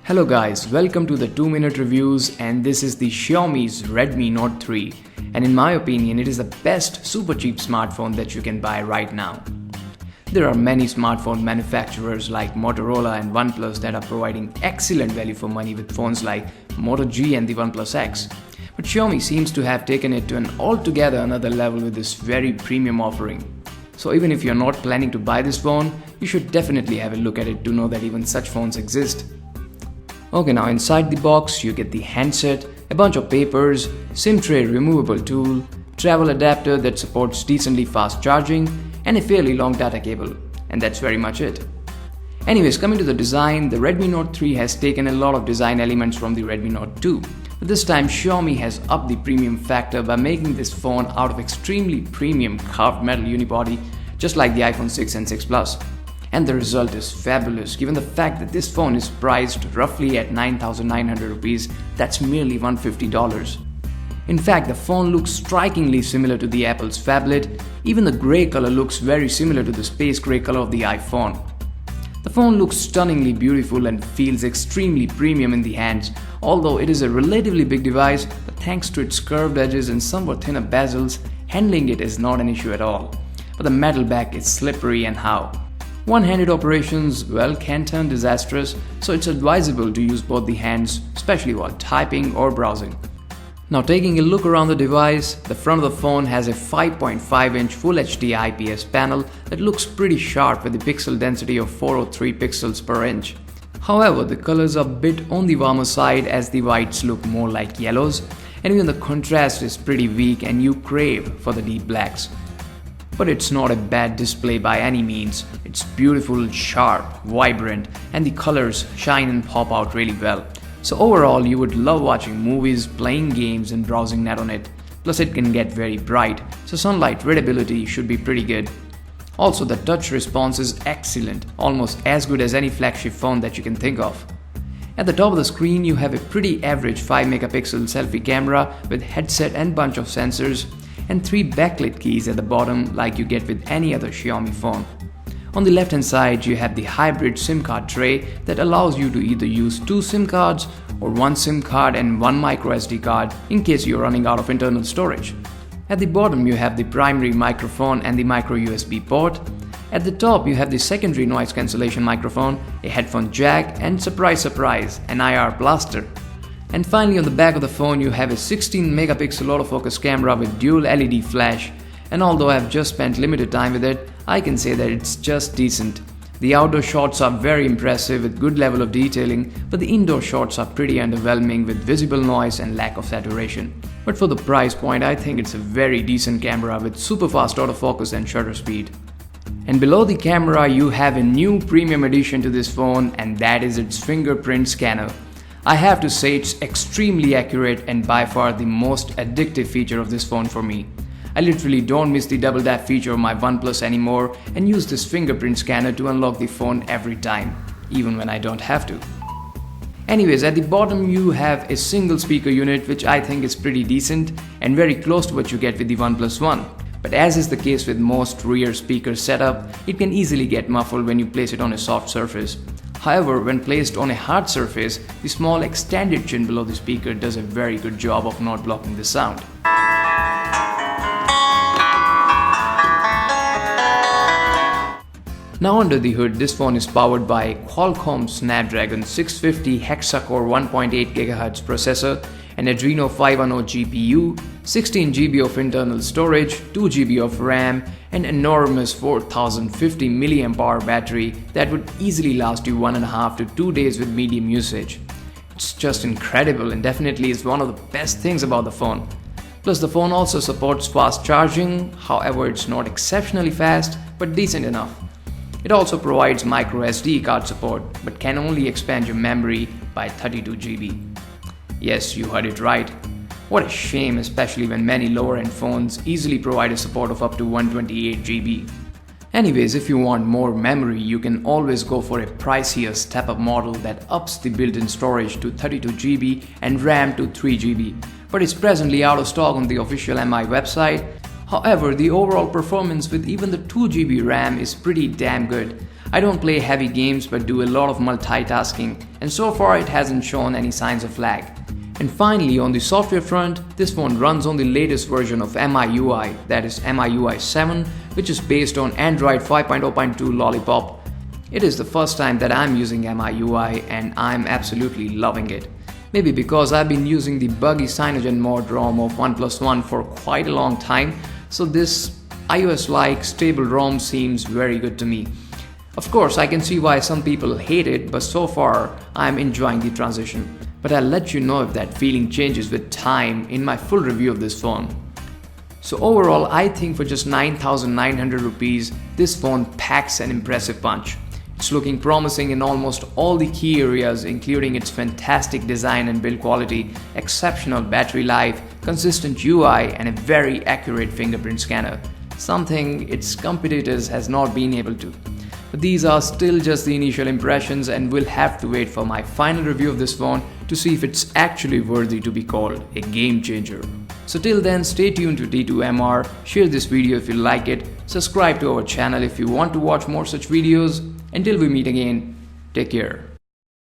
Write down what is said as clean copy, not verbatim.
Hello guys, welcome to the 2-minute reviews, and this is the Xiaomi's Redmi Note 3, and in my opinion it is the best super cheap smartphone that you can buy right now. There are many smartphone manufacturers like Motorola and OnePlus that are providing excellent value for money with phones like Moto G and the OnePlus X. But Xiaomi seems to have taken it to an altogether another level with this very premium offering. So even if you're not planning to buy this phone, you should definitely have a look at it to know that even such phones exist. Okay, now inside the box you get the handset, a bunch of papers, SIM tray removable tool, travel adapter that supports decently fast charging, and a fairly long data cable. And that's very much it. Anyways, coming to the design, the Redmi Note 3 has taken a lot of design elements from the Redmi Note 2. But this time Xiaomi has upped the premium factor by making this phone out of extremely premium carved metal unibody, just like the iPhone 6 and 6 Plus. And the result is fabulous given the fact that this phone is priced roughly at 9,900 rupees, that's merely $150. In fact, the phone looks strikingly similar to the Apple's phablet. Even the grey color looks very similar to the space grey color of the iPhone. The phone looks stunningly beautiful and feels extremely premium in the hands. Although it is a relatively big device, but thanks to its curved edges and somewhat thinner bezels, handling it is not an issue at all. But the metal back is slippery and how. One-handed operations, well, can turn disastrous, so it's advisable to use both the hands, especially while typing or browsing. Now taking a look around the device, the front of the phone has a 5.5-inch Full HD IPS panel that looks pretty sharp with a pixel density of 403 pixels per inch. However, the colors are a bit on the warmer side as the whites look more like yellows, and even the contrast is pretty weak and you crave for the deep blacks. But it's not a bad display by any means. It's beautiful, sharp, vibrant, and the colors shine and pop out really well. So overall, you would love watching movies, playing games, and browsing net on it. Plus it can get very bright, so sunlight readability should be pretty good. Also, the touch response is excellent, almost as good as any flagship phone that you can think of. At the top of the screen, you have a pretty average 5-megapixel selfie camera with headset and bunch of sensors, and 3 backlit keys at the bottom like you get with any other Xiaomi phone. On the left hand side you have the hybrid SIM card tray that allows you to either use 2 SIM cards or 1 SIM card and 1 microSD card in case you're running out of internal storage. At the bottom you have the primary microphone and the micro USB port. At the top you have the secondary noise cancellation microphone, a headphone jack, and surprise surprise, an IR blaster. And finally on the back of the phone you have a 16-megapixel autofocus camera with dual LED flash, and although I have just spent limited time with it, I can say that it's just decent. The outdoor shots are very impressive with good level of detailing, but the indoor shots are pretty underwhelming with visible noise and lack of saturation. But for the price point, I think it's a very decent camera with super fast autofocus and shutter speed. And below the camera you have a new premium addition to this phone, and that is its fingerprint scanner. I have to say it's extremely accurate and by far the most addictive feature of this phone for me. I literally don't miss the double tap feature of my OnePlus anymore and use this fingerprint scanner to unlock the phone every time, even when I don't have to. Anyways, at the bottom you have a single speaker unit which I think is pretty decent and very close to what you get with the OnePlus One. But as is the case with most rear speaker setup, it can easily get muffled when you place it on a soft surface. However, when placed on a hard surface, the small extended chin below the speaker does a very good job of not blocking the sound. Now under the hood, this phone is powered by a Qualcomm Snapdragon 650 hexa-core 1.8 GHz processor, an Adreno 510 GPU, 16 GB of internal storage, 2 GB of RAM, and an enormous 4050 mAh battery that would easily last you 1.5 to 2 days with medium usage. It's just incredible and definitely is one of the best things about the phone. Plus the phone also supports fast charging, however it's not exceptionally fast but decent enough. It also provides microSD card support but can only expand your memory by 32 GB. Yes, you heard it right. What a shame, especially when many lower-end phones easily provide a support of up to 128 GB. Anyways, if you want more memory, you can always go for a pricier step-up model that ups the built-in storage to 32 GB and RAM to 3 GB, but it's presently out of stock on the official MI website. However, the overall performance with even the 2 GB RAM is pretty damn good. I don't play heavy games but do a lot of multitasking, and so far it hasn't shown any signs of lag. And finally, on the software front, this phone runs on the latest version of MIUI, that is MIUI 7, which is based on Android 5.0.2 Lollipop. It is the first time that I'm using MIUI and I'm absolutely loving it. Maybe because I've been using the buggy Cyanogen mod ROM of OnePlus One for quite a long time, so this iOS-like stable ROM seems very good to me. Of course, I can see why some people hate it, but so far I'm enjoying the transition. But I'll let you know if that feeling changes with time in my full review of this phone. So overall, I think for just 9,900 rupees, this phone packs an impressive punch. It's looking promising in almost all the key areas, including its fantastic design and build quality, exceptional battery life, consistent UI, and a very accurate fingerprint scanner, something its competitors has not been able to. But these are still just the initial impressions, and we'll have to wait for my final review of this phone to see if it's actually worthy to be called a game changer. So till then, stay tuned to T2MR, share this video if you like it, subscribe to our channel if you want to watch more such videos. Until we meet again, take care.